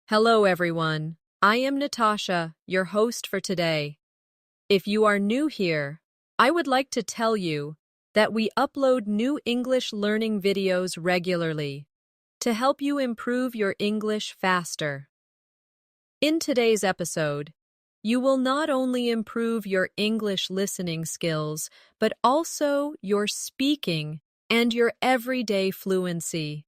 Hello, everyone. I am Natasha, your host for today. If you are new here, I would like to tell you that we upload new English learning videos regularly to help you improve your English faster. In today's episode, you will not only improve your English listening skills, but also your speaking and your everyday fluency.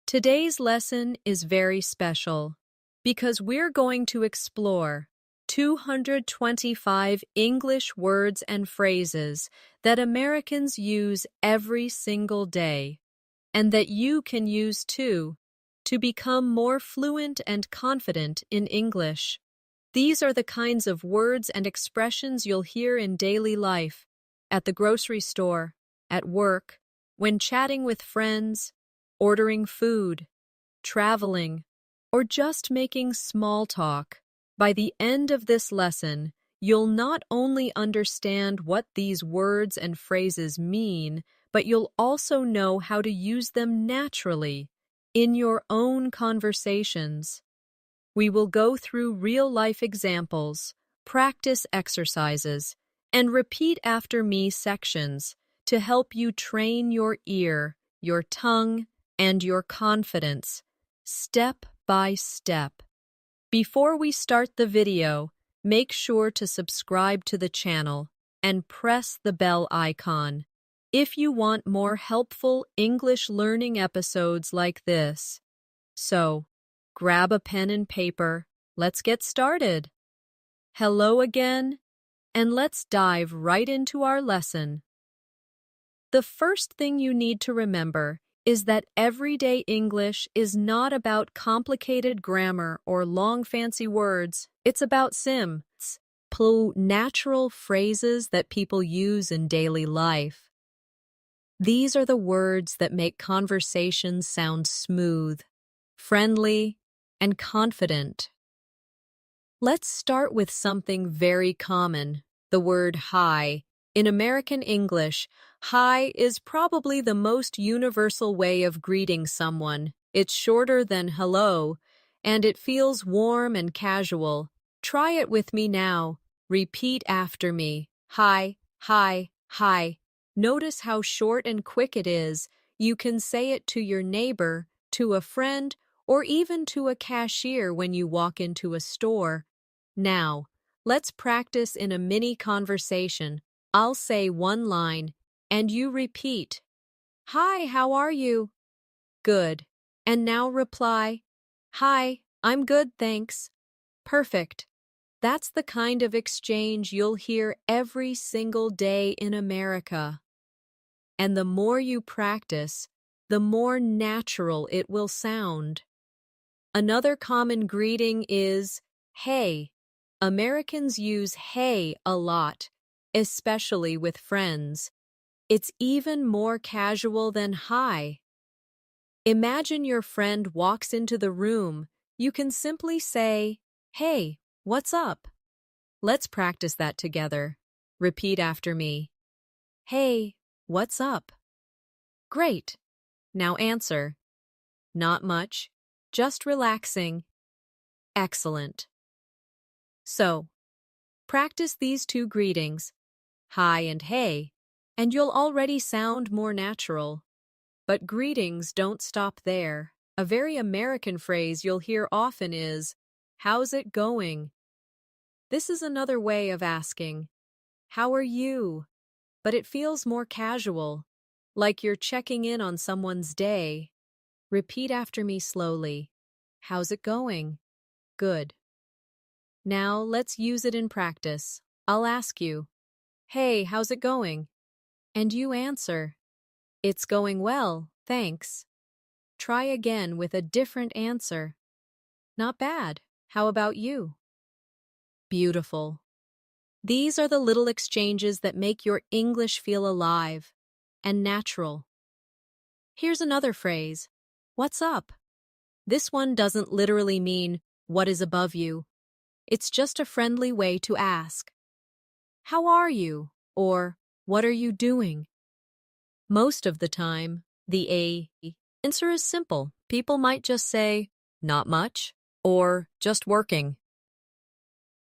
Today's lesson is very special because we're going to explore 225 English words and phrases that Americans use every single day, and that you can use too to become more fluent and confident in English. These are the kinds of words and expressions you'll hear in daily life, at the grocery store, at work, when chatting with friends, ordering food, traveling, or just making small talk. By the end of this lesson, you'll not only understand what these words and phrases mean, but you'll also know how to use them naturally in your own conversations. We will go through real-life examples, practice exercises, and repeat after me sections to help you train your ear, your tongue, and your confidence, step by step. Before we start the video, make sure to subscribe to the channel and press the bell icon if you want more helpful English learning episodes like this. So, grab a pen and paper, let's get started. Hello again, and let's dive right into our lesson. The first thing you need to remember is that everyday English is not about complicated grammar or long fancy words. It's about natural phrases that people use in daily life. These are the words that make conversations sound smooth, friendly, and confident. Let's start with something very common, the word hi. In American English, hi is probably the most universal way of greeting someone. It's shorter than hello, and it feels warm and casual. Try it with me now. Repeat after me. Hi, hi, hi. Notice how short and quick it is. You can say it to your neighbor, to a friend, or even to a cashier when you walk into a store. Now, let's practice in a mini conversation. I'll say one line, and you repeat. Hi, how are you? Good. And now reply. Hi, I'm good, thanks. Perfect. That's the kind of exchange you'll hear every single day in America. And the more you practice, the more natural it will sound. Another common greeting is, hey. Americans use hey a lot, especially with friends. It's even more casual than hi. Imagine your friend walks into the room. You can simply say, hey, what's up? Let's practice that together. Repeat after me. Hey, what's up? Great. Now answer. Not much, just relaxing. Excellent. So, practice these two greetings, hi and hey, and you'll already sound more natural. But greetings don't stop there. A very American phrase you'll hear often is, how's it going? This is another way of asking, how are you? But it feels more casual, like you're checking in on someone's day. Repeat after me slowly. How's it going? Good. Now let's use it in practice. I'll ask you, hey, how's it going? And you answer, it's going well, thanks. Try again with a different answer. Not bad. How about you? Beautiful. These are the little exchanges that make your English feel alive and natural. Here's another phrase. What's up? This one doesn't literally mean what is above you. It's just a friendly way to ask. How are you? Or what are you doing? Most of the time, the answer is simple. People might just say, not much, or just working.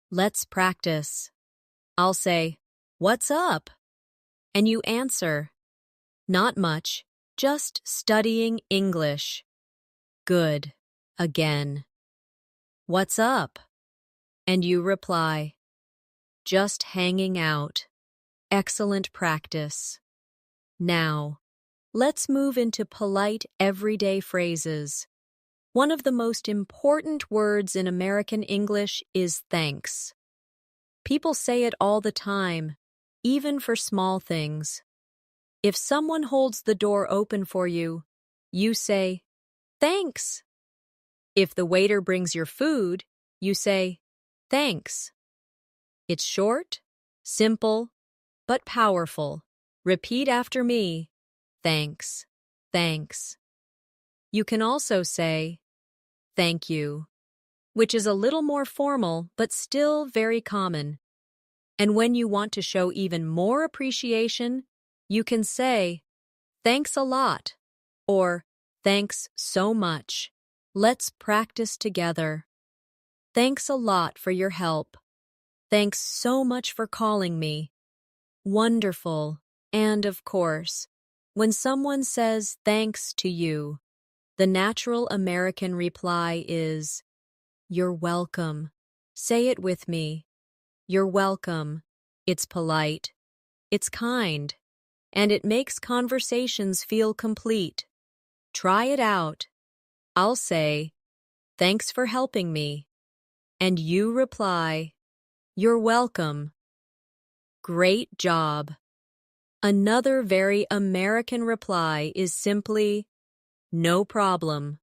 Let's practice. I'll say, "What's up?" And you answer, "Not much, just studying English." Good. Again. "What's up?" And you reply, "Just hanging out." Excellent practice. Now, let's move into polite everyday phrases. One of the most important words in American English is thanks. People say it all the time, even for small things. If someone holds the door open for you, you say, "Thanks." If the waiter brings your food, you say, "Thanks." It's short, simple, but powerful. Repeat after me, "Thanks, thanks." You can also say, "Thank you," which is a little more formal but still very common. And when you want to show even more appreciation, you can say, "Thanks a lot," or "Thanks so much." Let's practice together. Thanks a lot for your help. Thanks so much for calling me. Wonderful. And of course, when someone says thanks to you, the natural American reply is, "You're welcome." Say it with me. You're welcome. It's polite. It's kind. And it makes conversations feel complete. Try it out. I'll say, "Thanks for helping me." And you reply, "You're welcome." Great job. Another very American reply is simply, "No problem."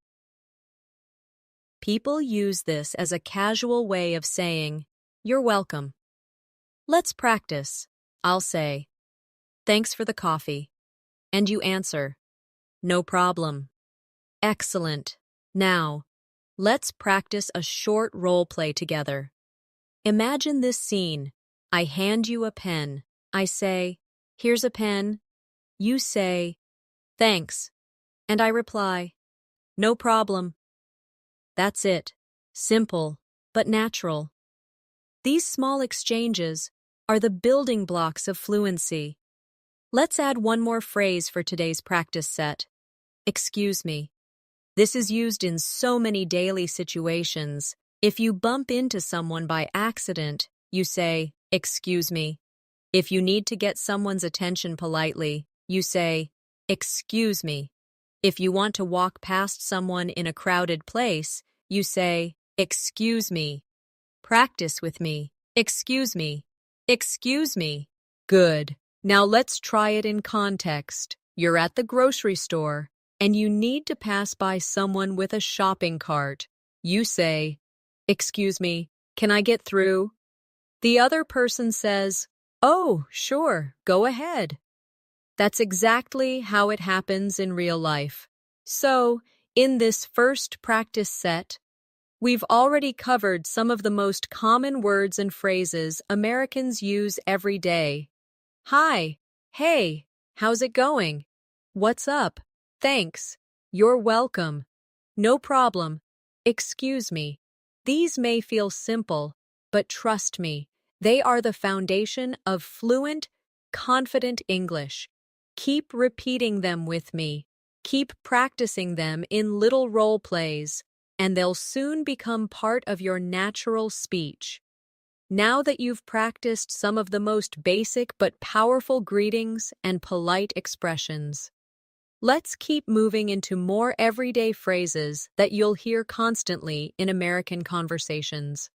People use this as a casual way of saying, "You're welcome." Let's practice. I'll say, "Thanks for the coffee." And you answer, "No problem." Excellent. Now, let's practice a short role play together. Imagine this scene. I hand you a pen. I say, "Here's a pen." You say, "Thanks." And I reply, "No problem." That's it. Simple, but natural. These small exchanges are the building blocks of fluency. Let's add one more phrase for today's practice set. Excuse me. This is used in so many daily situations. If you bump into someone by accident, you say, "Excuse me." If you need to get someone's attention politely, you say, "Excuse me." If you want to walk past someone in a crowded place, you say, "Excuse me." Practice with me. Excuse me. Excuse me. Good. Now let's try it in context. You're at the grocery store, and you need to pass by someone with a shopping cart. You say, "Excuse me, can I get through?" The other person says, "Oh, sure, go ahead." That's exactly how it happens in real life. So, in this first practice set, we've already covered some of the most common words and phrases Americans use every day. Hi, hey, how's it going? What's up? Thanks. You're welcome. No problem. Excuse me. These may feel simple, but trust me, they are the foundation of fluent, confident English. Keep repeating them with me. Keep practicing them in little role plays, and they'll soon become part of your natural speech. Now that you've practiced some of the most basic but powerful greetings and polite expressions, let's keep moving into more everyday phrases that you'll hear constantly in American conversations.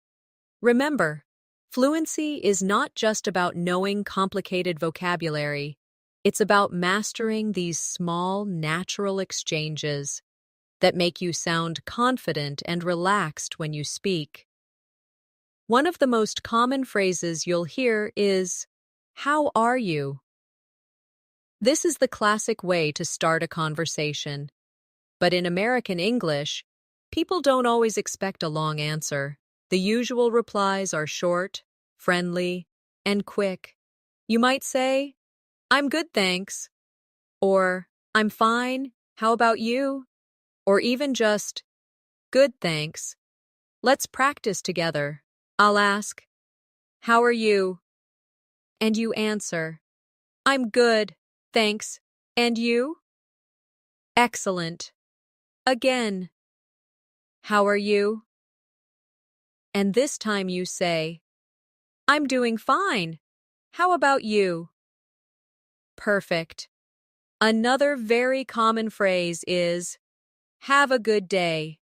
Remember, fluency is not just about knowing complicated vocabulary. It's about mastering these small, natural exchanges that make you sound confident and relaxed when you speak. One of the most common phrases you'll hear is, "How are you?" This is the classic way to start a conversation. But in American English, people don't always expect a long answer. The usual replies are short, friendly, and quick. You might say, "I'm good, thanks," or "I'm fine, how about you?" Or even just, "Good, thanks." Let's practice together. I'll ask, "How are you?" And you answer, "I'm good, thanks. And you?" Excellent. Again, "How are you?" And this time you say, "I'm doing fine. How about you?" Perfect. Another very common phrase is, "Have a good day."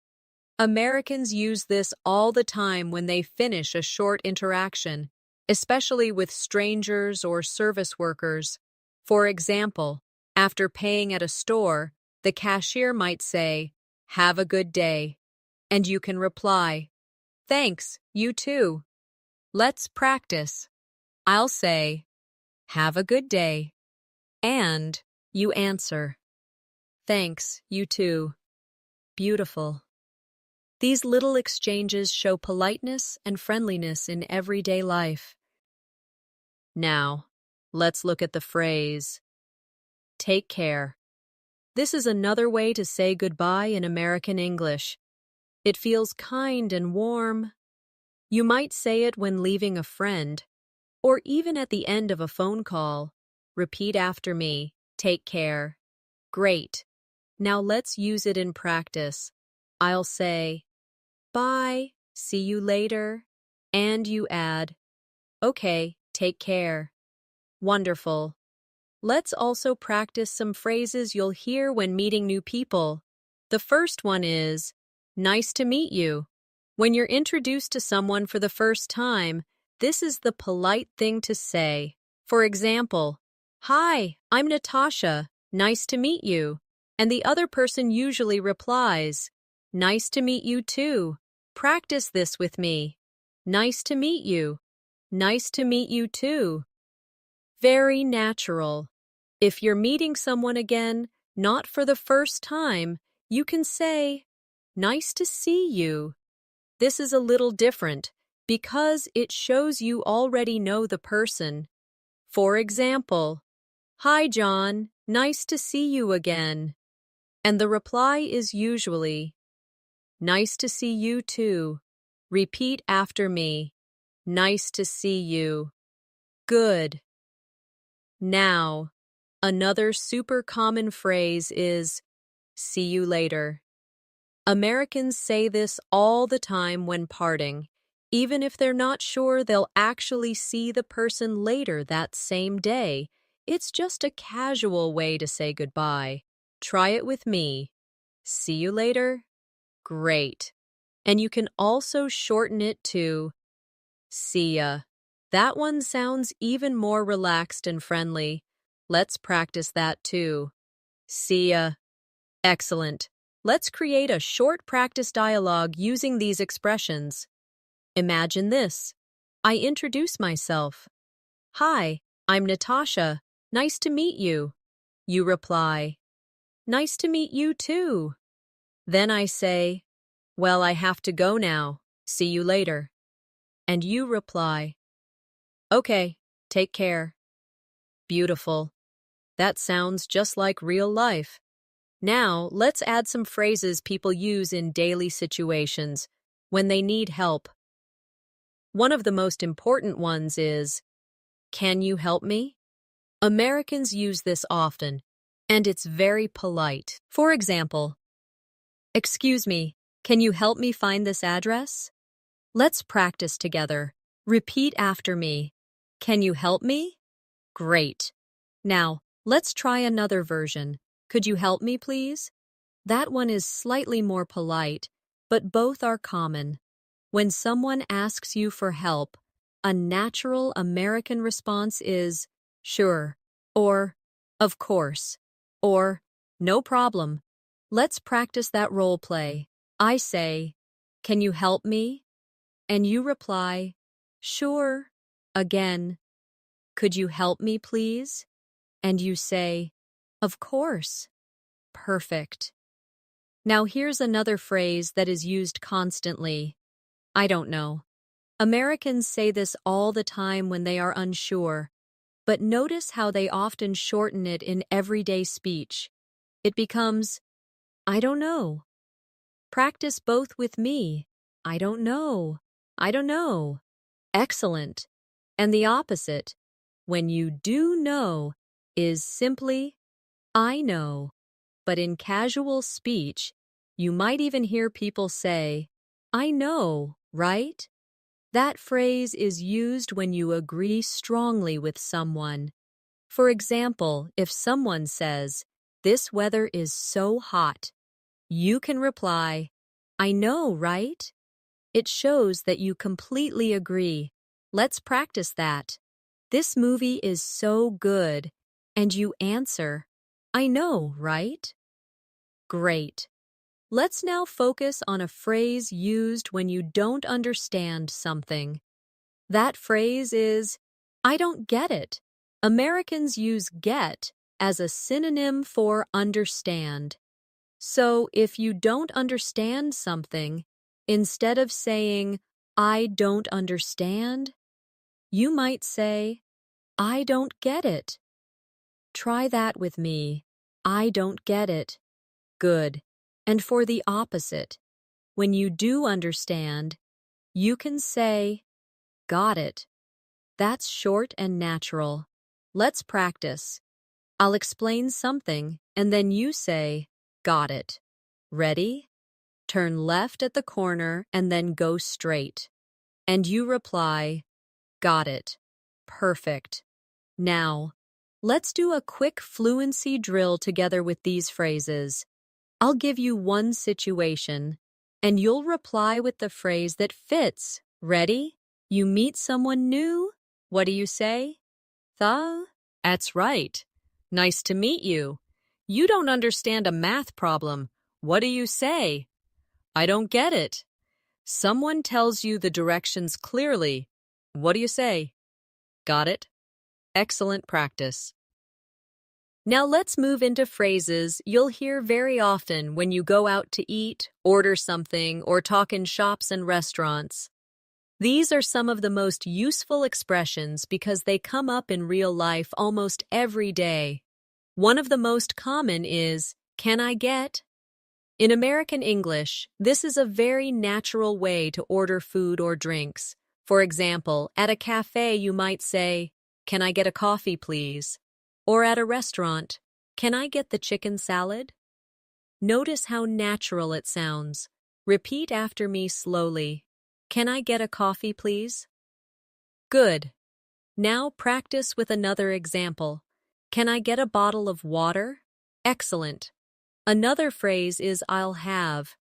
Americans use this all the time when they finish a short interaction, especially with strangers or service workers. For example, after paying at a store, the cashier might say, "Have a good day." And you can reply, "Thanks, you too." Let's practice. I'll say, "Have a good day." And you answer, "Thanks, you too." Beautiful. These little exchanges show politeness and friendliness in everyday life. Now, let's look at the phrase, "Take care." This is another way to say goodbye in American English. It feels kind and warm. You might say it when leaving a friend, or even at the end of a phone call. Repeat after me, "Take care." Great. Now let's use it in practice. I'll say, "Bye, see you later." And you add, "Okay, take care." Wonderful. Let's also practice some phrases you'll hear when meeting new people. The first one is, "Nice to meet you." When you're introduced to someone for the first time, this is the polite thing to say. For example, "Hi, I'm Natasha. Nice to meet you." And the other person usually replies, "Nice to meet you too. Practice this with me." Nice to meet you. Nice to meet you too. Very natural. If you're meeting someone again, not for the first time, you can say, "Nice to see you." This is a little different because it shows you already know the person. For example, "Hi, John. Nice to see you again." And the reply is usually, "Nice to see you too. Repeat after me. Nice to see you." Good. Now, another super common phrase is, "See you later." Americans say this all the time when parting, even if they're not sure they'll actually see the person later that same day. It's just a casual way to say goodbye. Try it with me. See you later? Great. And you can also shorten it to "See ya." That one sounds even more relaxed and friendly. Let's practice that too. See ya. Excellent. Let's create a short practice dialogue using these expressions. Imagine this. I introduce myself. "Hi, I'm Natasha. Nice to meet you." You reply, "Nice to meet you too." Then I say, "Well, I have to go now. See you later." And you reply, "Okay, take care." Beautiful. That sounds just like real life. Now, let's add some phrases people use in daily situations when they need help. One of the most important ones is, "Can you help me?" Americans use this often, and it's very polite. For example, "Excuse me, can you help me find this address?" Let's practice together. Repeat after me. Can you help me? Great. Now, let's try another version. Could you help me, please? That one is slightly more polite, but both are common. When someone asks you for help, a natural American response is, "Sure," or "Of course," or "No problem." Let's practice that role play. I say, "Can you help me?" And you reply, "Sure." Again, "Could you help me, please?" And you say, "Of course." Perfect. Now here's another phrase that is used constantly. I don't know. Americans say this all the time when they are unsure, but notice how they often shorten it in everyday speech. It becomes, "I don't know." Practice both with me. I don't know. I don't know. Excellent. And the opposite, when you do know, is simply, I know. But in casual speech, you might even hear people say, I know, right? That phrase is used when you agree strongly with someone. For example, if someone says, this weather is so hot, you can reply, I know, right? It shows that you completely agree. Let's practice that. This movie is so good. And you answer, I know, right? Great. Let's now focus on a phrase used when you don't understand something. That phrase is, I don't get it. Americans use get as a synonym for understand. So if you don't understand something, instead of saying, I don't understand, you might say, I don't get it. Try that with me. I don't get it. Good. And for the opposite, when you do understand, you can say, got it. That's short and natural. Let's practice. I'll explain something, and then you say, got it. Ready? Turn left at the corner and then go straight. And you reply, got it. Perfect. Now, let's do a quick fluency drill together with these phrases. I'll give you one situation, and you'll reply with the phrase that fits. Ready? You meet someone new? What do you say? That's right. Nice to meet you. You don't understand a math problem. What do you say? I don't get it. Someone tells you the directions clearly. What do you say? Got it? Excellent practice. Now let's move into phrases you'll hear very often when you go out to eat, order something, or talk in shops and restaurants. These are some of the most useful expressions because they come up in real life almost every day. One of the most common is, can I get? In American English, this is a very natural way to order food or drinks. For example, at a cafe you might say, can I get a coffee, please? Or at a restaurant, can I get the chicken salad? Notice how natural it sounds. Repeat after me slowly. Can I get a coffee, please? Good. Now practice with another example. Can I get a bottle of water? Excellent. Another phrase is I'll have.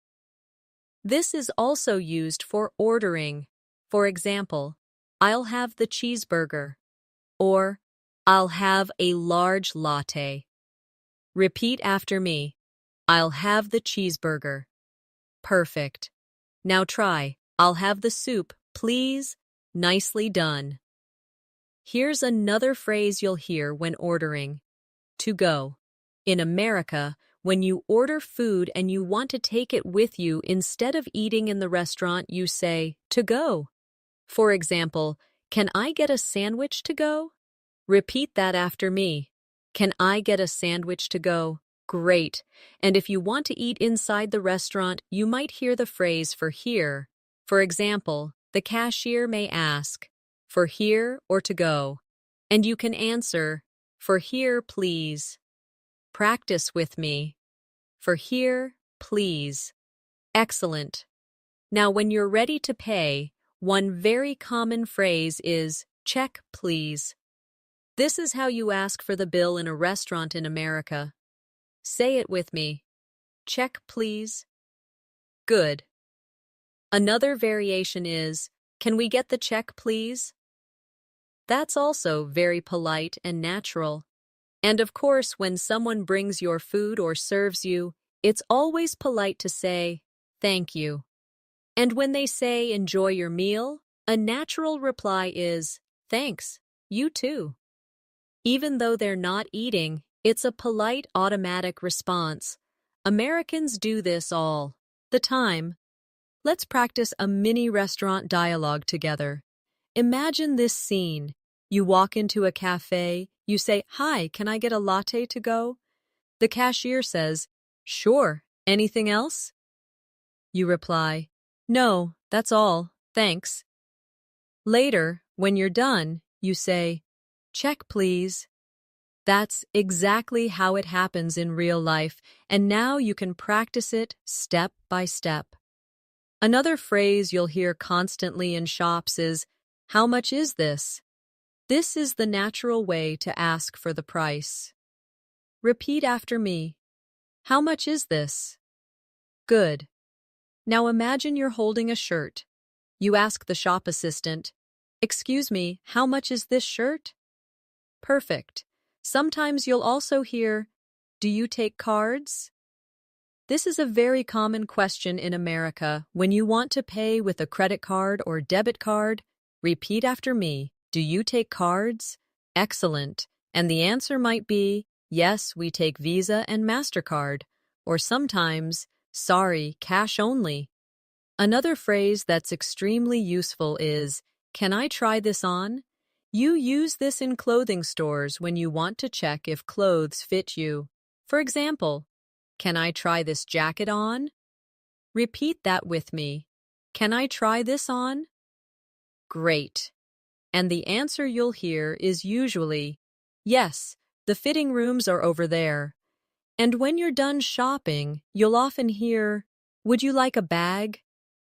This is also used for ordering. For example, I'll have the cheeseburger. Or, I'll have a large latte. Repeat after me. I'll have the cheeseburger. Perfect. Now try. I'll have the soup, please. Nicely done. Here's another phrase you'll hear when ordering. To go. In America, when you order food and you want to take it with you instead of eating in the restaurant, you say, to go. For example, can I get a sandwich to go? Repeat that after me. Can I get a sandwich to go? Great. And if you want to eat inside the restaurant, you might hear the phrase for here. For example, the cashier may ask, for here or to go? And you can answer, for here, please. Practice with me. For here, please. Excellent. Now, when you're ready to pay, one very common phrase is, check, please. This is how you ask for the bill in a restaurant in America. Say it with me. Check, please. Good. Another variation is, can we get the check, please? That's also very polite and natural. And of course, when someone brings your food or serves you, it's always polite to say, thank you. And when they say, enjoy your meal, a natural reply is, thanks, you too. Even though they're not eating, it's a polite automatic response. Americans do this all the time. Let's practice a mini restaurant dialogue together. Imagine this scene. You walk into a cafe, you say, hi, can I get a latte to go? The cashier says, sure, anything else? You reply, no, That's all, thanks. Later, when you're done, you say, check please. That's exactly how it happens in real life, and now you can practice it step by step. Another phrase you'll hear constantly in shops is, how much is this? This is the natural way to ask for the price. Repeat after me. How much is this? Good. Now imagine you're holding a shirt. You ask the shop assistant, excuse me, how much is this shirt? Perfect. Sometimes you'll also hear, do you take cards? This is a very common question in America. When you want to pay with a credit card or debit card, repeat after me. Do you take cards? Excellent. And the answer might be, yes, we take Visa and MasterCard. Or sometimes, sorry, cash only. Another phrase that's extremely useful is, can I try this on? You use this in clothing stores when you want to check if clothes fit you. For example, can I try this jacket on? Repeat that with me. Can I try this on? Great. And the answer you'll hear is usually, yes, the fitting rooms are over there. And when you're done shopping, you'll often hear, would you like a bag?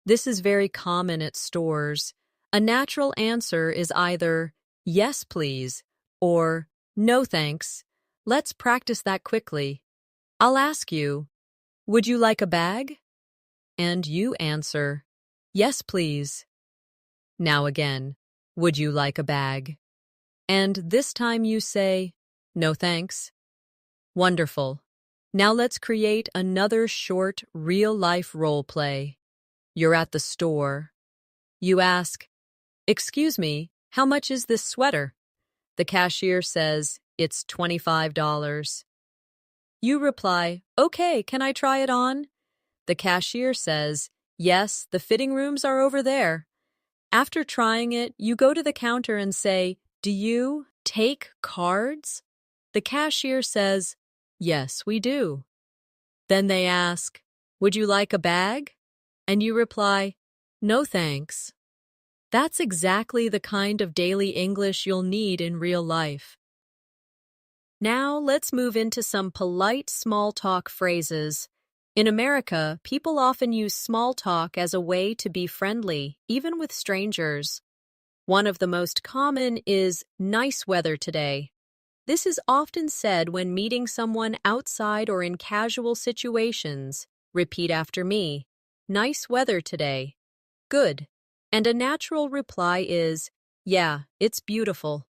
This is very common at stores. A natural answer is either, yes, please, or no, thanks. Let's practice that quickly. I'll ask you, would you like a bag? And you answer, yes, please. Now again, would you like a bag? And this time you say, no, thanks. Wonderful. Now let's create another short, real-life role play. You're at the store. You ask, excuse me, how much is this sweater? The cashier says, it's $25. You reply, okay, can I try it on? The cashier says, yes, the fitting rooms are over there. After trying it, you go to the counter and say, do you take cards? The cashier says, yes, we do. Then they ask, would you like a bag? And you reply, no thanks. That's exactly the kind of daily English you'll need in real life. Now let's move into some polite small talk phrases. In America, people often use small talk as a way to be friendly, even with strangers. One of the most common is nice weather today. This is often said when meeting someone outside or in casual situations. Repeat after me. Nice weather today. Good. And a natural reply is, yeah, it's beautiful.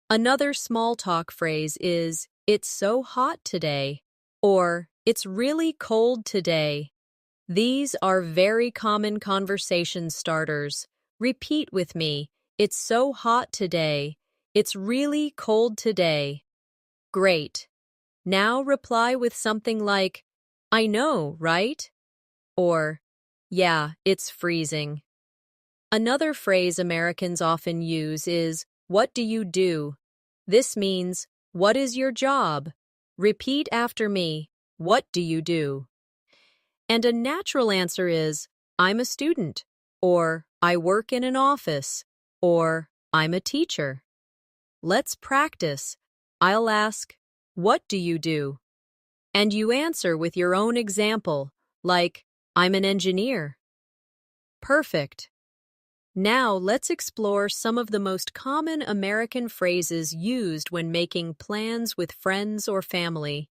Another small talk phrase is, it's so hot today, or it's really cold today. These are very common conversation starters. Repeat with me, it's so hot today. It's really cold today. Great. Now reply with something like, I know, right? Or, yeah, it's freezing. Another phrase Americans often use is, what do you do? This means, what is your job? Repeat after me, what do you do? And a natural answer is, I'm a student, or I work in an office, or I'm a teacher. Let's practice. I'll ask, what do you do? And you answer with your own example, like, I'm an engineer. Perfect. Now let's explore some of the most common American phrases used when making plans with friends or family.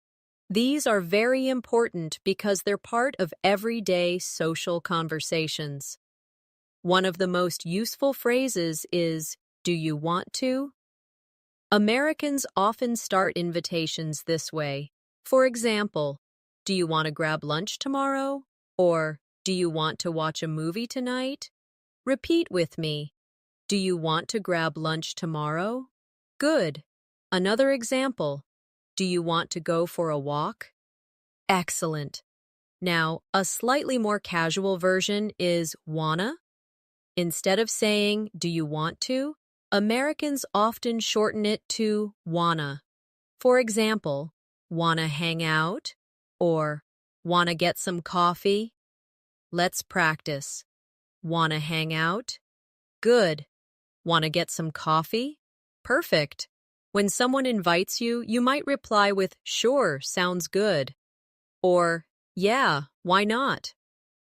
These are very important because they're part of everyday social conversations. One of the most useful phrases is, do you want to? Americans often start invitations this way. For example, do you want to grab lunch tomorrow? Or, do you want to watch a movie tonight? Repeat with me. Do you want to grab lunch tomorrow? Good. Another example. Do you want to go for a walk? Excellent. Now, a slightly more casual version is wanna. Instead of saying, do you want to? Americans often shorten it to wanna. For example, wanna hang out? Or wanna get some coffee? Let's practice. Wanna hang out? Good. Wanna get some coffee? Perfect. When someone invites you, you might reply with, sure, sounds good. Or, yeah, why not?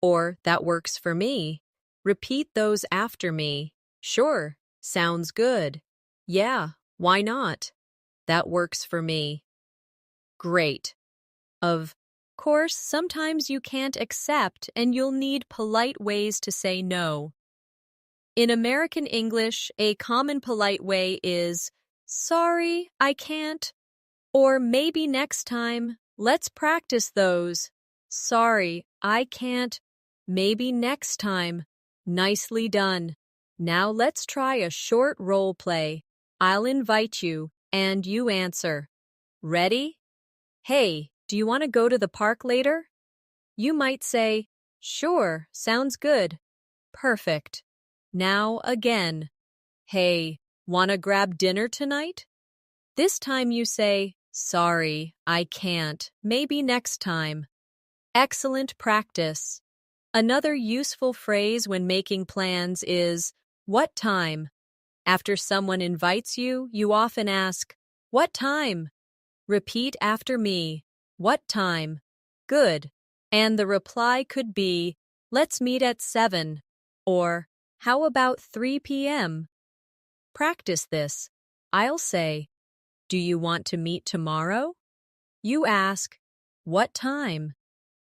Or, that works for me. Repeat those after me. Sure, sounds good. Yeah, why not? That works for me. Great. Of course, sometimes you can't accept and you'll need polite ways to say no. In American English, a common polite way is, sorry, I can't. Or maybe next time, let's practice those. Sorry, I can't. Maybe next time. Nicely done. Now let's try a short role play. I'll invite you, and you answer. Ready? Hey, do you want to go to the park later? You might say, sure, sounds good. Perfect. Now again. Hey, wanna grab dinner tonight? This time you say, sorry, I can't. Maybe next time. Excellent practice. Another useful phrase when making plans is, what time? After someone invites you, you often ask, what time? Repeat after me. What time? Good. And the reply could be, let's meet at 7. Or, how about 3 p.m.? Practice this. I'll say, do you want to meet tomorrow? You ask, what time?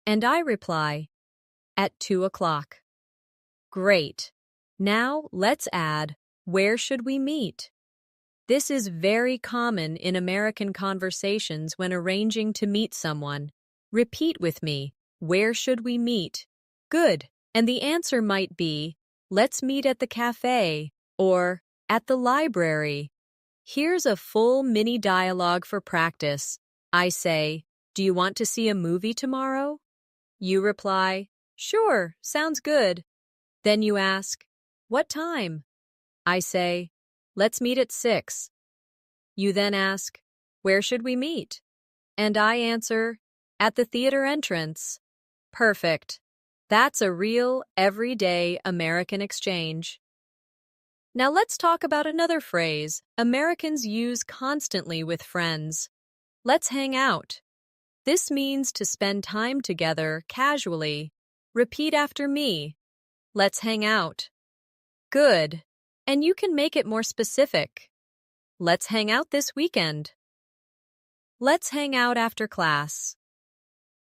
And I reply, at 2 o'clock. Great. Now let's add, where should we meet? This is very common in American conversations when arranging to meet someone. Repeat with me, where should we meet? Good. And the answer might be, let's meet at the cafe, or at the library. Here's a full mini dialogue for practice. I say, do you want to see a movie tomorrow? You reply, sure, sounds good. Then you ask, what time? I say, let's meet at 6. You then ask, where should we meet? And I answer, at the theater entrance. Perfect. That's a real, everyday American exchange. Now let's talk about another phrase Americans use constantly with friends. Let's hang out. This means to spend time together casually. Repeat after me. Let's hang out. Good. And you can make it more specific. Let's hang out this weekend. Let's hang out after class.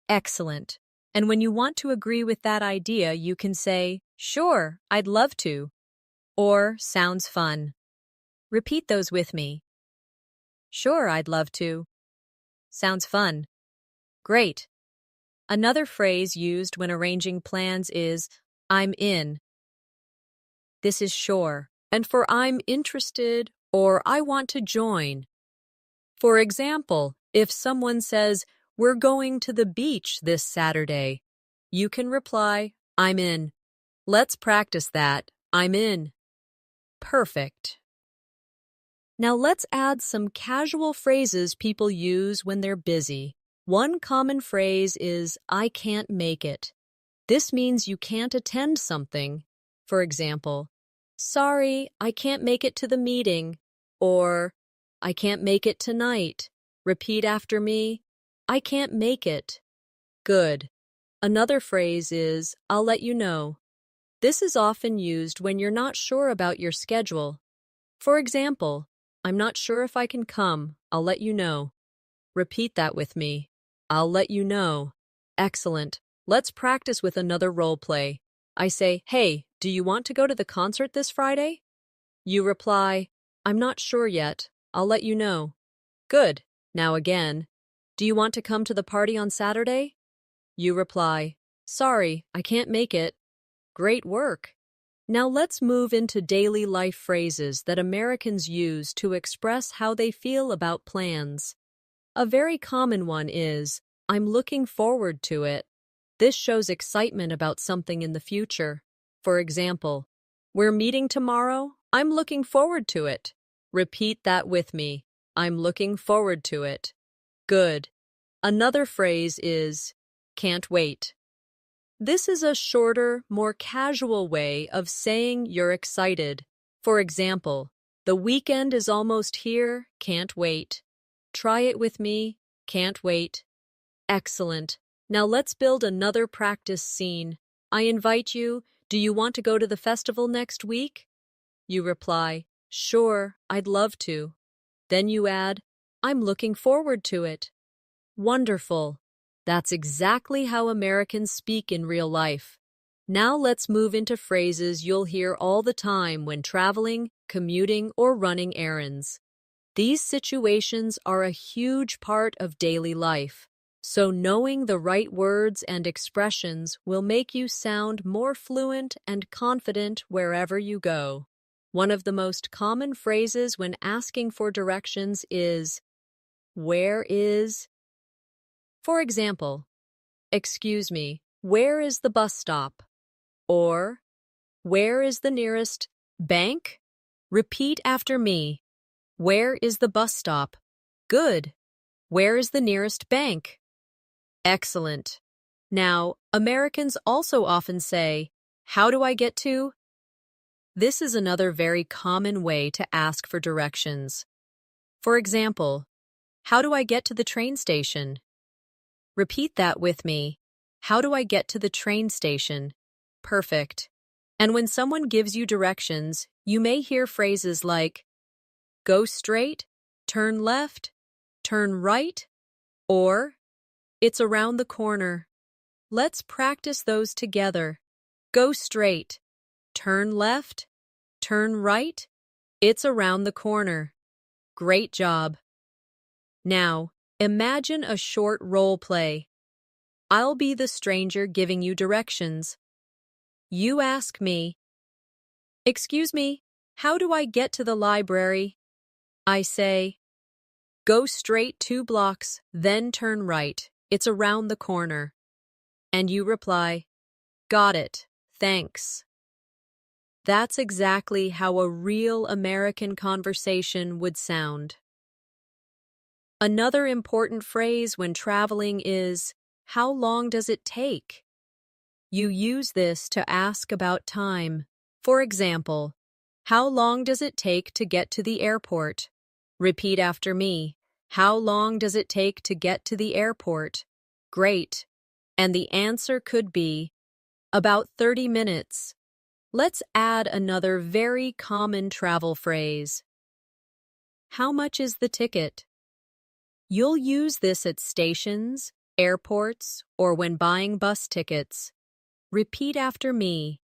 Excellent. And when you want to agree with that idea, you can say, sure, I'd love to. Or, sounds fun. Repeat those with me. Sure, I'd love to. Sounds fun. Great. Another phrase used when arranging plans is, I'm in. This is sure. And for I'm interested or I want to join. For example, if someone says, we're going to the beach this Saturday, you can reply, I'm in. Let's practice that. I'm in. Perfect. Now let's add some casual phrases people use when they're busy. One common phrase is, I can't make it. This means you can't attend something. For example, sorry, I can't make it to the meeting. Or, I can't make it tonight. Repeat after me. I can't make it. Good. Another phrase is, I'll let you know. This is often used when you're not sure about your schedule. For example, I'm not sure if I can come. I'll let you know. Repeat that with me. I'll let you know. Excellent. Let's practice with another role play. I say, hey, do you want to go to the concert this Friday? You reply, I'm not sure yet. I'll let you know. Good. Now again. Do you want to come to the party on Saturday? You reply, sorry, I can't make it. Great work. Now let's move into daily life phrases that Americans use to express how they feel about plans. A very common one is, I'm looking forward to it. This shows excitement about something in the future. For example, we're meeting tomorrow. I'm looking forward to it. Repeat that with me. I'm looking forward to it. Good. Another phrase is, can't wait. This is a shorter, more casual way of saying you're excited. For example, the weekend is almost here, can't wait. Try it with me, can't wait. Excellent. Now let's build another practice scene. I invite you, do you want to go to the festival next week? You reply, sure, I'd love to. Then you add, I'm looking forward to it. Wonderful. That's exactly how Americans speak in real life. Now let's move into phrases you'll hear all the time when traveling, commuting, or running errands. These situations are a huge part of daily life, so knowing the right words and expressions will make you sound more fluent and confident wherever you go. One of the most common phrases when asking for directions is, where is? For example, excuse me, where is the bus stop? Or, where is the nearest bank? Repeat after me. Where is the bus stop? Good. Where is the nearest bank? Excellent. Now, Americans also often say, how do I get to? This is another very common way to ask for directions. For example, how do I get to the train station? Repeat that with me. How do I get to the train station? Perfect. And when someone gives you directions, you may hear phrases like, go straight, turn left, turn right, or it's around the corner. Let's practice those together. Go straight, turn left, turn right, it's around the corner. Great job. Now, imagine a short role play. I'll be the stranger giving you directions. You ask me, excuse me, how do I get to the library? I say, go straight 2 blocks, then turn right. It's around the corner. And you reply, got it, thanks. That's exactly how a real American conversation would sound. Another important phrase when traveling is, how long does it take? You use this to ask about time. For example, how long does it take to get to the airport? Repeat after me. How long does it take to get to the airport? Great. And the answer could be, about 30 minutes. Let's add another very common travel phrase. How much is the ticket? You'll use this at stations, airports, or when buying bus tickets. Repeat after me.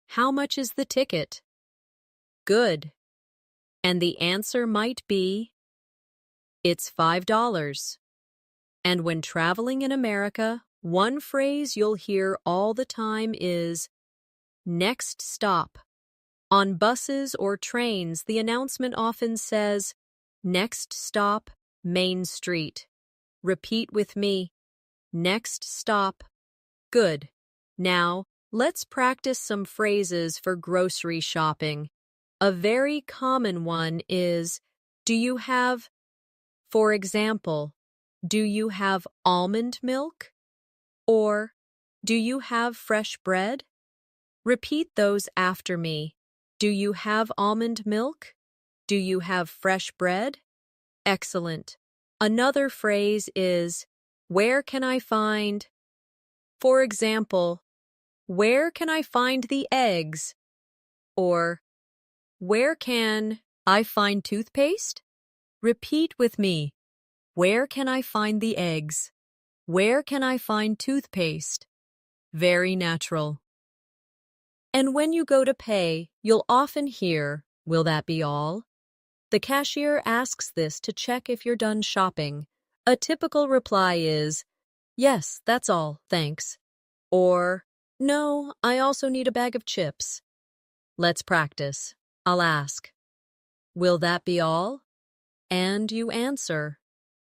How much is the ticket? Good. And the answer might be, it's $5. And when traveling in America, one phrase you'll hear all the time is, next stop. On buses or trains, the announcement often says, next stop, Main Street. Repeat with me. Next stop. Good. Now, let's practice some phrases for grocery shopping. A very common one is, do you have, for example, do you have almond milk? Or, do you have fresh bread? Repeat those after me. Do you have almond milk? Do you have fresh bread? Excellent. Another phrase is, where can I find? For example, where can I find the eggs? Or, where can I find toothpaste? Repeat with me. Where can I find the eggs? Where can I find toothpaste? Very natural. And when you go to pay, you'll often hear, will that be all? The cashier asks this to check if you're done shopping. A typical reply is, yes, that's all, thanks. Or, no, I also need a bag of chips. Let's practice. I'll ask, will that be all? And you answer,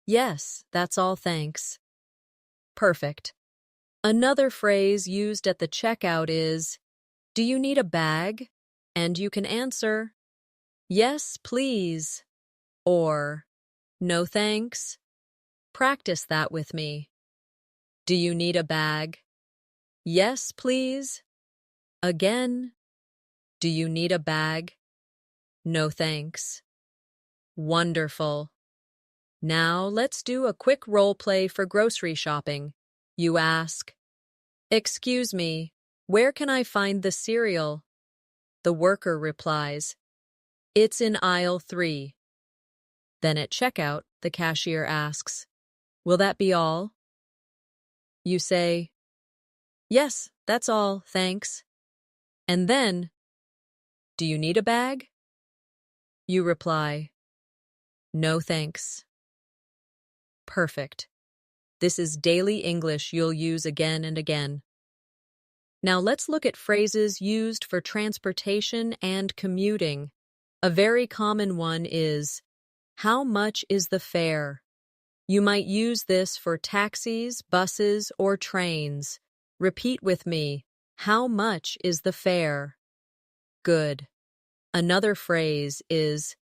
yes, that's all, thanks. Perfect. Another phrase used at the checkout is, do you need a bag? And you can answer, yes, please. Or, no thanks. Practice that with me. Do you need a bag? Yes, please. Again. Do you need a bag? No thanks. Wonderful. Now let's do a quick role play for grocery shopping. You ask, "Excuse me, where can I find the cereal?" The worker replies, "It's in aisle 3. Then at checkout, the cashier asks, "Will that be all?" You say, "Yes, that's all, thanks." And then, "Do you need a bag?" You reply, "No thanks." Perfect. This is daily English you'll use again and again. Now let's look at phrases used for transportation and commuting. A very common one is, "How much is the fare?" You might use this for taxis, buses, or trains. Repeat with me. How much is the fare? Good. Another phrase is,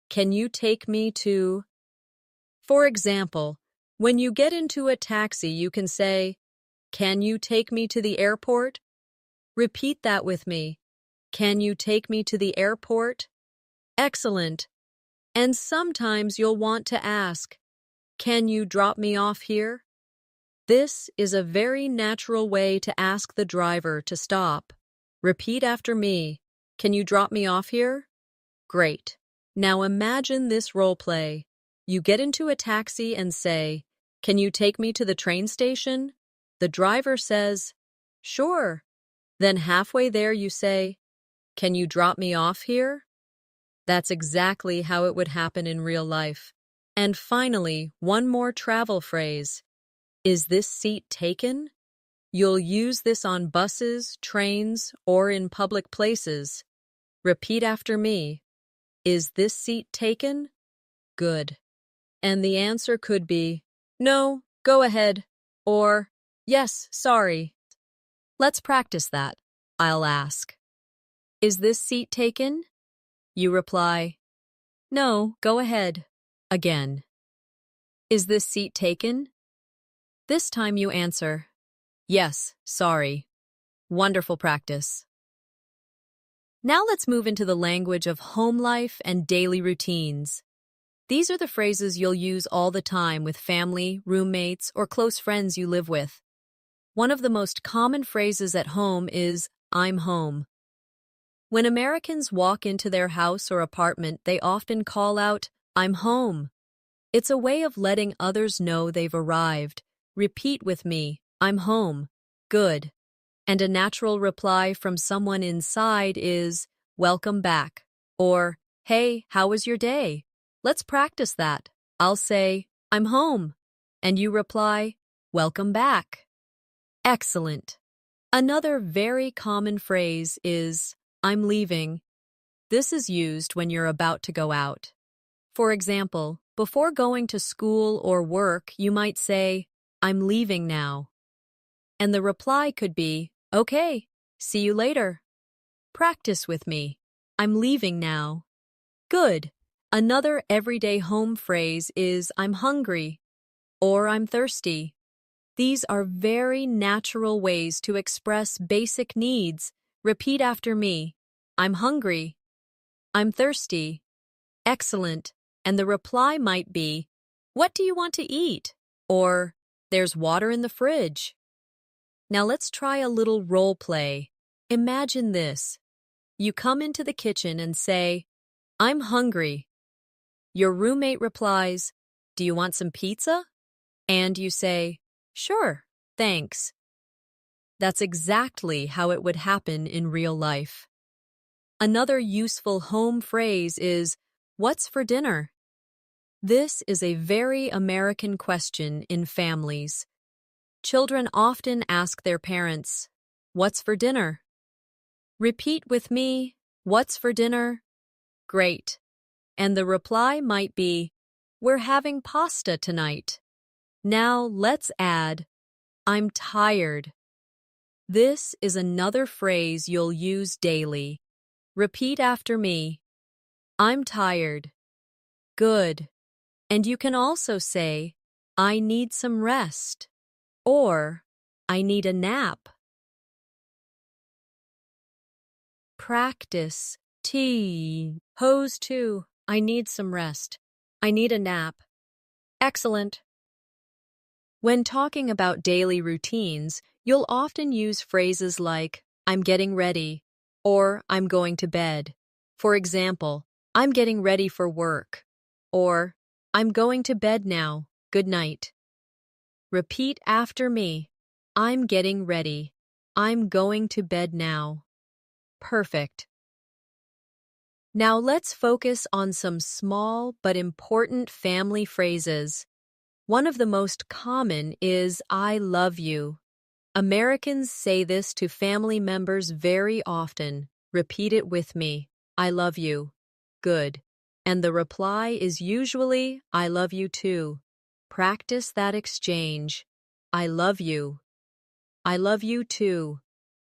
"Can you take me to?" For example, when you get into a taxi, you can say, "Can you take me to the airport?" Repeat that with me. Can you take me to the airport? Excellent. And sometimes you'll want to ask, "Can you drop me off here?" This is a very natural way to ask the driver to stop. Repeat after me. Can you drop me off here? Great. Now imagine this role play. You get into a taxi and say, "Can you take me to the train station?" The driver says, "Sure." Then halfway there you say, "Can you drop me off here?" That's exactly how it would happen in real life. And finally, one more travel phrase. Is this seat taken? You'll use this on buses, trains, or in public places. Repeat after me. Is this seat taken? Good. And the answer could be, "No, go ahead," or "Yes, sorry." Let's practice that. I'll ask, "Is this seat taken?" You reply, "No, go ahead." Again, "Is this seat taken?" This time you answer, "Yes, sorry." Wonderful practice. Now let's move into the language of home life and daily routines. These are the phrases you'll use all the time with family, roommates, or close friends you live with. One of the most common phrases at home is, "I'm home." When Americans walk into their house or apartment, they often call out, "I'm home." It's a way of letting others know they've arrived. Repeat with me, "I'm home." Good. And a natural reply from someone inside is, "Welcome back," or "Hey, how was your day?" Let's practice that. I'll say, "I'm home," and you reply, "Welcome back." Excellent. Another very common phrase is, "I'm leaving." This is used when you're about to go out. For example, before going to school or work, you might say, "I'm leaving now." And the reply could be, "Okay, see you later." Practice with me. "I'm leaving now." Good. Another everyday home phrase is, "I'm hungry," or "I'm thirsty." These are very natural ways to express basic needs. Repeat after me. "I'm hungry." "I'm thirsty." Excellent. And the reply might be, "What do you want to eat?" Or, "There's water in the fridge." Now let's try a little role play. Imagine this. You come into the kitchen and say, "I'm hungry." Your roommate replies, "Do you want some pizza?" And you say, "Sure, thanks." That's exactly how it would happen in real life. Another useful home phrase is, "What's for dinner?" This is a very American question in families. Children often ask their parents, "What's for dinner?" Repeat with me, "What's for dinner?" Great. And the reply might be, "We're having pasta tonight." Now let's add, "I'm tired." This is another phrase you'll use daily. Repeat after me. "I'm tired." Good. And you can also say, "I need some rest," or "I need a nap." practice. T. Pose 2. I need some rest. I need a nap. Excellent. When talking about daily routines, you'll often use phrases like, I'm getting ready, or I'm going to bed. For example, I'm getting ready for work, or I'm going to bed now. Good night. Repeat after me. I'm getting ready. I'm going to bed now. Perfect. Now let's focus on some small but important family phrases. One of the most common is I love you. Americans say this to family members very often. Repeat it with me. I love you. Good. And the reply is usually, I love you too. Practice that exchange. I love you. I love you too.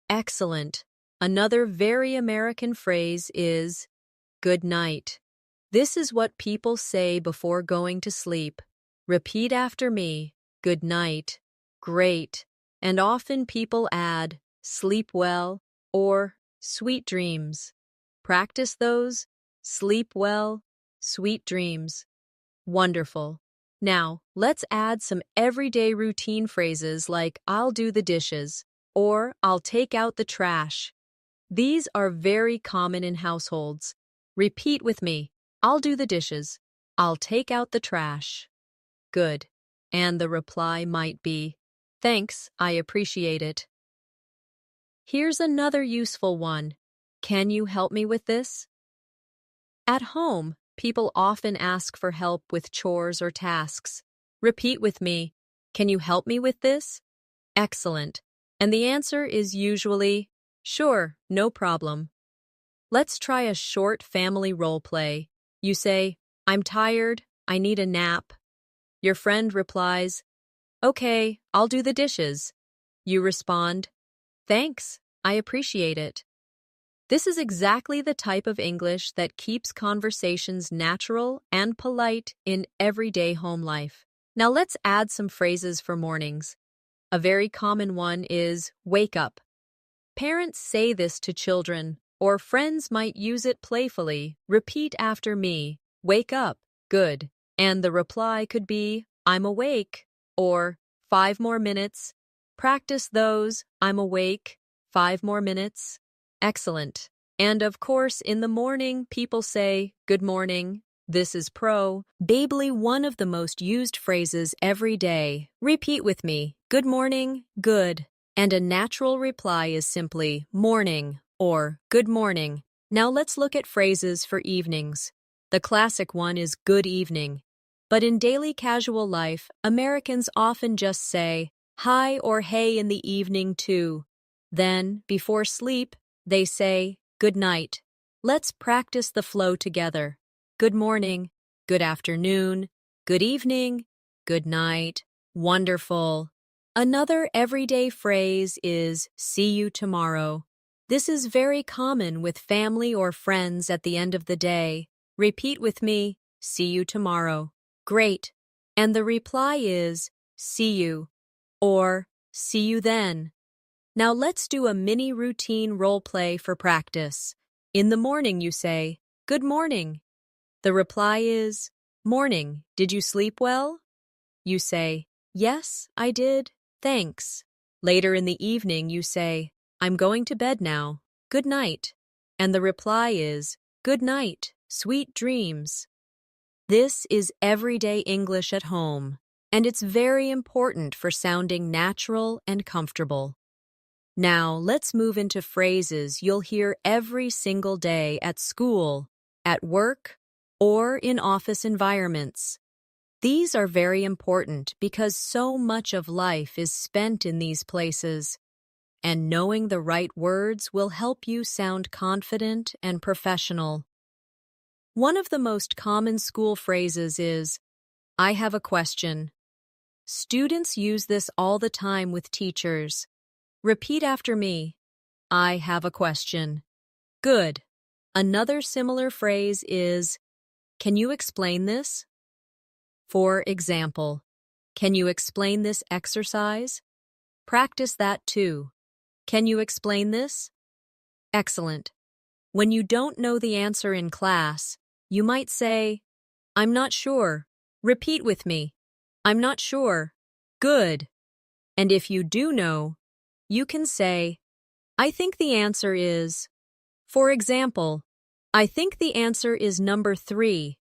Excellent. Another very American phrase is, good night. This is what people say before going to sleep. Repeat after me. Good night. Great. And often people add, sleep well, or sweet dreams. Practice those. Sleep well, sweet dreams. Wonderful. Now, let's add some everyday routine phrases like I'll do the dishes or I'll take out the trash. These are very common in households. Repeat with me. I'll do the dishes. I'll take out the trash. Good. And the reply might be, thanks, I appreciate it. Here's another useful one. Can you help me with this? At home, people often ask for help with chores or tasks. Repeat with me. Can you help me with this? Excellent. And the answer is usually, sure, no problem. Let's try a short family role play. You say, I'm tired, I need a nap. Your friend replies, okay, I'll do the dishes. You respond, thanks, I appreciate it. This is exactly the type of English that keeps conversations natural and polite in everyday home life. Now let's add some phrases for mornings. A very common one is, wake up. Parents say this to children, or friends might use it playfully. Repeat after me. Wake up. Good. And the reply could be, I'm awake, or 5 more minutes. Practice those. I'm awake. 5 more minutes. Excellent. And of course, in the morning, people say, good morning. This is probably one of the most used phrases every day. Repeat with me. Good morning. Good. And a natural reply is simply morning or good morning. Now let's look at phrases for evenings. The classic one is good evening. But in daily casual life, Americans often just say hi or hey in the evening too. Then, before sleep, they say good night. Let's practice the flow together. Good morning, good afternoon, good evening, good night. Wonderful. Another everyday phrase is see you tomorrow. This is very common with family or friends at the end of the day. Repeat with me, see you tomorrow. Great. And the reply is, see you, or see you then. Now let's do a mini routine role play for practice. In the morning you say, good morning. The reply is, morning, did you sleep well? You say, yes, I did, thanks. Later in the evening you say, I'm going to bed now, good night. And the reply is, good night, sweet dreams. This is everyday English at home, and it's very important for sounding natural and comfortable. Now, let's move into phrases you'll hear every single day at school, at work, or in office environments. These are very important because so much of life is spent in these places, and knowing the right words will help you sound confident and professional. One of the most common school phrases is, I have a question. Students use this all the time with teachers. Repeat after me. I have a question. Good. Another similar phrase is, can you explain this? For example, can you explain this exercise? Practice that too. Can you explain this? Excellent. When you don't know the answer in class, you might say, I'm not sure. Repeat with me. I'm not sure. Good. And if you do know, you can say, I think the answer is. For example, I think the answer is number 3.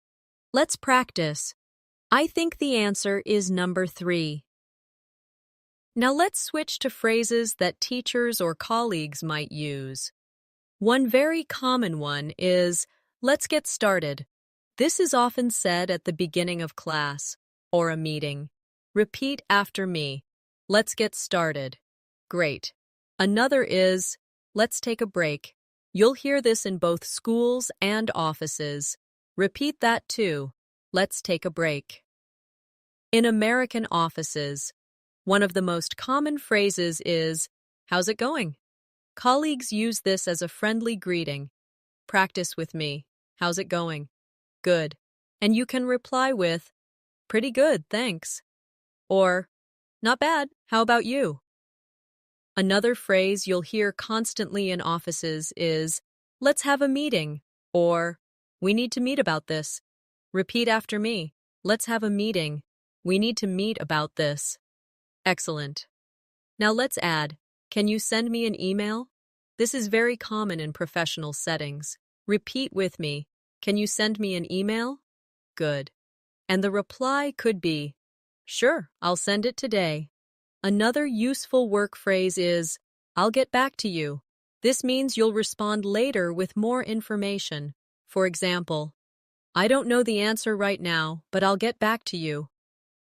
Let's practice. I think the answer is number 3. Now let's switch to phrases that teachers or colleagues might use. One very common one is, let's get started. This is often said at the beginning of class or a meeting. Repeat after me. Let's get started. Great. Another is, let's take a break. You'll hear this in both schools and offices. Repeat that too. Let's take a break. In American offices, one of the most common phrases is, how's it going? Colleagues use this as a friendly greeting. Practice with me. How's it going? Good. And you can reply with, pretty good, thanks. Or, not bad, how about you? Another phrase you'll hear constantly in offices is, let's have a meeting, or, we need to meet about this. Repeat after me. Let's have a meeting. We need to meet about this. Excellent. Now let's add, can you send me an email? This is very common in professional settings. Repeat with me. Can you send me an email? Good. And the reply could be, sure, I'll send it today. Another useful work phrase is, I'll get back to you. This means you'll respond later with more information. For example, I don't know the answer right now, but I'll get back to you.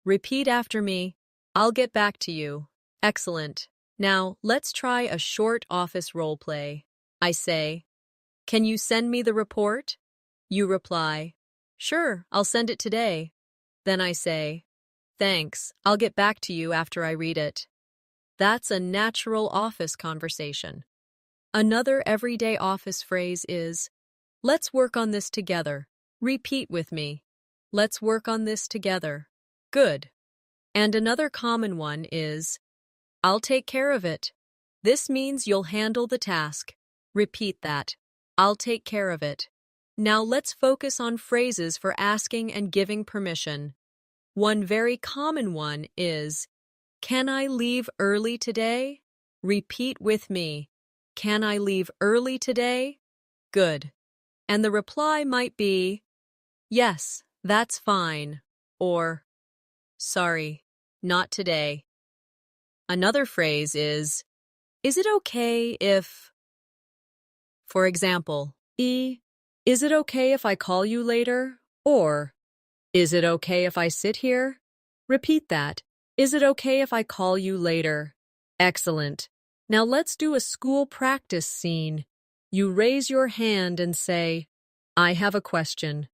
Repeat after me. I'll get back to you. Excellent. Now, let's try a short office role play. I say, can you send me the report? You reply, sure, I'll send it today. Then I say, thanks, I'll get back to you after I read it. That's a natural office conversation. Another everyday office phrase is, let's work on this together. Repeat with me. Let's work on this together. Good. And another common one is, I'll take care of it. This means you'll handle the task. Repeat that. I'll take care of it. Now let's focus on phrases for asking and giving permission. One very common one is, can I leave early today? Repeat with me. Can I leave early today? Good. And the reply might be, yes, that's fine, or, sorry, not today. Another phrase is it okay if, for example, is it okay if I call you later? Or, is it okay if I sit here? Repeat that. Is it okay if I call you later? Excellent. Now let's do a school practice scene. You raise your hand and say, I have a question.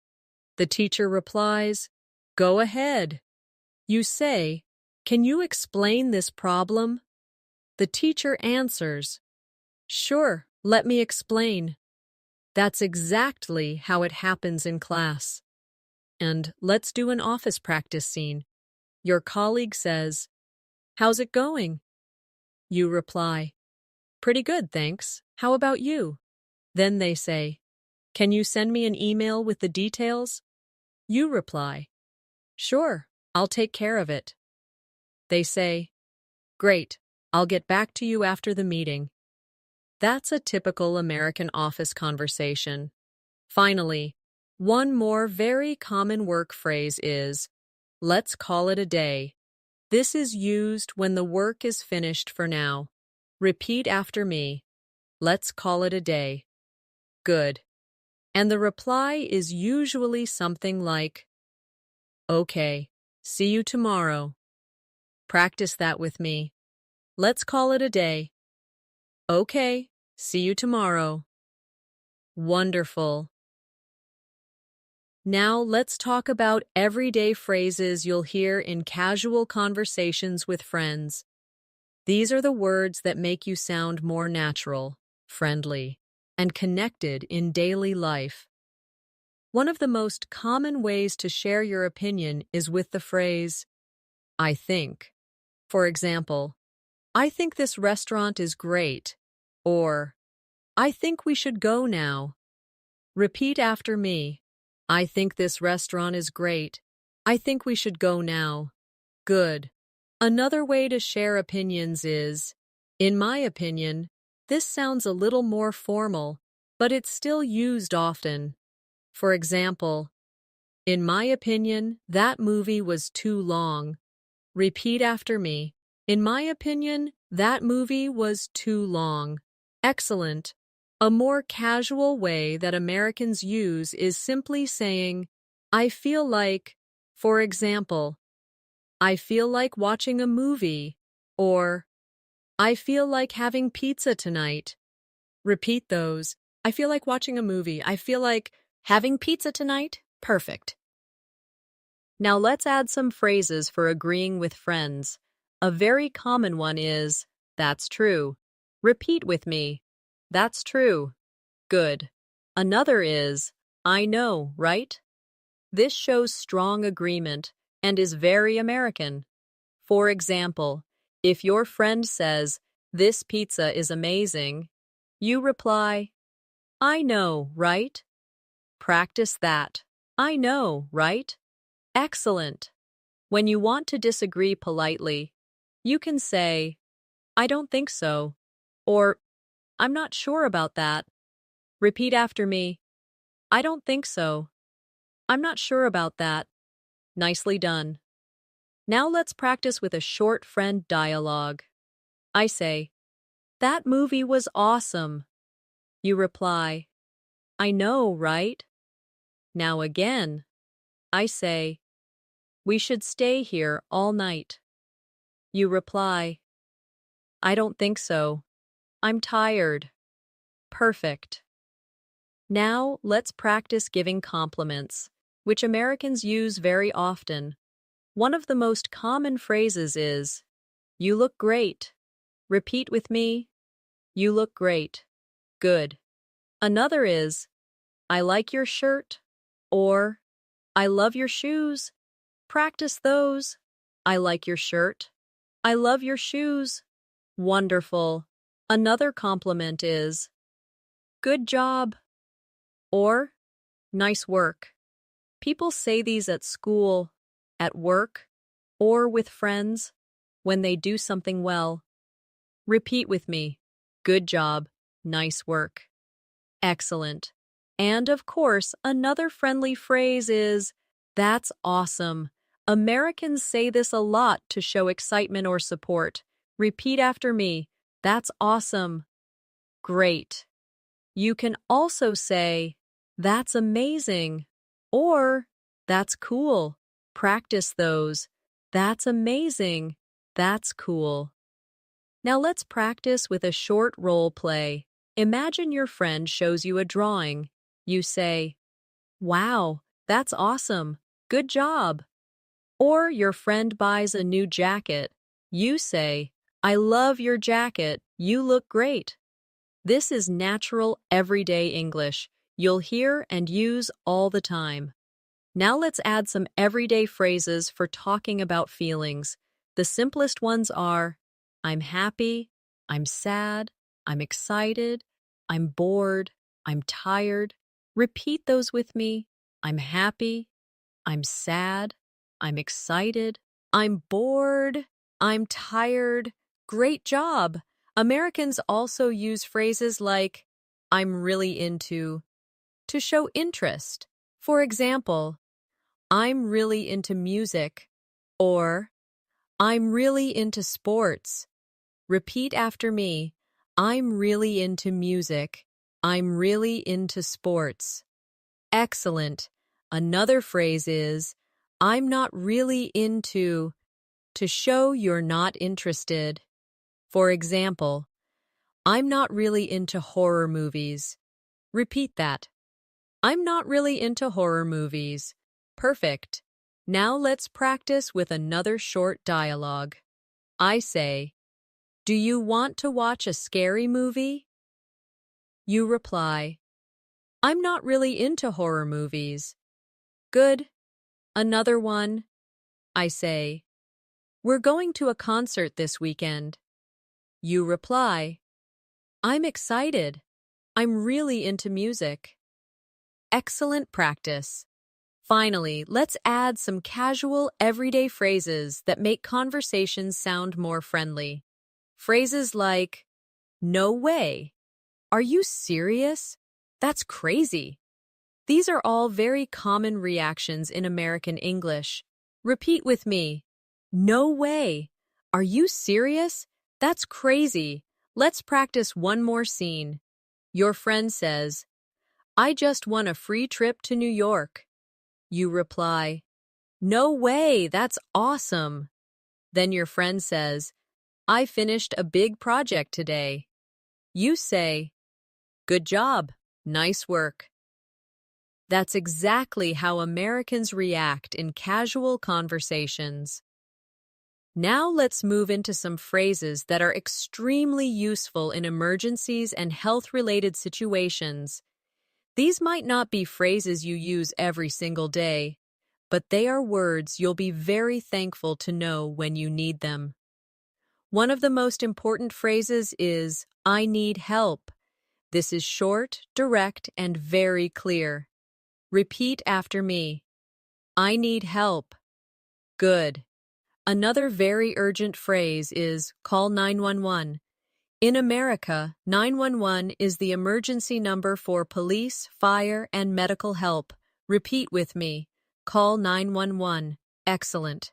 The teacher replies, go ahead. You say, can you explain this problem? The teacher answers, sure, let me explain. That's exactly how it happens in class. And let's do an office practice scene. Your colleague says, how's it going? You reply, pretty good, thanks. How about you? Then they say, can you send me an email with the details? You reply, sure, I'll take care of it. They say, great, I'll get back to you after the meeting. That's a typical American office conversation. Finally, one more very common work phrase is, let's call it a day. This is used when the work is finished for now. Repeat after me. Let's call it a day. Good. And the reply is usually something like, okay, see you tomorrow. Practice that with me. Let's call it a day. Okay, see you tomorrow. Wonderful. Now let's talk about everyday phrases you'll hear in casual conversations with friends. These are the words that make you sound more natural, friendly, and connected in daily life. One of the most common ways to share your opinion is with the phrase, I think. For example, I think this restaurant is great, or I think we should go now. Repeat after me. I think this restaurant is great. I think we should go now. Good. Another way to share opinions is, in my opinion, this sounds a little more formal, but it's still used often. For example, in my opinion, that movie was too long. Repeat after me. In my opinion, that movie was too long. Excellent. A more casual way that Americans use is simply saying, I feel like, for example, I feel like watching a movie, or I feel like having pizza tonight. Repeat those. I feel like watching a movie. I feel like having pizza tonight. Perfect. Now let's add some phrases for agreeing with friends. A very common one is, that's true. Repeat with me. That's true. Good. Another is, I know, right? This shows strong agreement and is very American. For example, if your friend says, this pizza is amazing, you reply, I know, right? Practice that. I know, right? Excellent. When you want to disagree politely, you can say, I don't think so, or I'm not sure about that. Repeat after me. I don't think so. I'm not sure about that. Nicely done. Now let's practice with a short friend dialogue. I say, that movie was awesome. You reply, I know, right? Now again, I say, we should stay here all night. You reply, I don't think so. I'm tired. Perfect. Now let's practice giving compliments, which Americans use very often. One of the most common phrases is, you look great. Repeat with me. You look great. Good. Another is, I like your shirt, or I love your shoes. Practice those. I like your shirt. I love your shoes. Wonderful. Another compliment is, good job, or nice work. People say these at school, at work, or with friends when they do something well. Repeat with me. Good job. Nice work. Excellent. And of course, another friendly phrase is, that's awesome. Americans say this a lot to show excitement or support. Repeat after me. That's awesome. Great. You can also say, that's amazing, or that's cool. Practice those. That's amazing. That's cool. Now let's practice with a short role play. Imagine your friend shows you a drawing. You say, wow, that's awesome. Good job. Or your friend buys a new jacket. You say, I love your jacket. You look great. This is natural, everyday English. You'll hear and use all the time. Now let's add some everyday phrases for talking about feelings. The simplest ones are, I'm happy, I'm sad, I'm excited, I'm bored, I'm tired. Repeat those with me. I'm happy, I'm sad, I'm excited, I'm bored, I'm tired. Great job! Americans also use phrases like, I'm really into, to show interest. For example, I'm really into music, or I'm really into sports. Repeat after me. I'm really into music. I'm really into sports. Excellent. Another phrase is, I'm not really into, to show you're not interested. For example, I'm not really into horror movies. Repeat that. I'm not really into horror movies. Perfect. Now let's practice with another short dialogue. I say, do you want to watch a scary movie? You reply, I'm not really into horror movies. Good. Another one. I say, we're going to a concert this weekend. You reply, I'm excited. I'm really into music. Excellent practice. Finally, let's add some casual, everyday phrases that make conversations sound more friendly. Phrases like, "No way," "Are you serious?" "That's crazy." These are all very common reactions in American English. Repeat with me. "No way." "Are you serious?" "That's crazy." Let's practice one more scene. Your friend says, "I just won a free trip to New York." You reply, "No way, that's awesome." Then your friend says, "I finished a big project today." You say, "Good job, nice work." That's exactly how Americans react in casual conversations. Now let's move into some phrases that are extremely useful in emergencies and health-related situations. These might not be phrases you use every single day, but they are words you'll be very thankful to know when you need them. One of the most important phrases is, "I need help." This is short, direct, and very clear. Repeat after me. "I need help." Good. Another very urgent phrase is, "Call 911." In America, 911 is the emergency number for police, fire, and medical help. Repeat with me. Call 911. Excellent.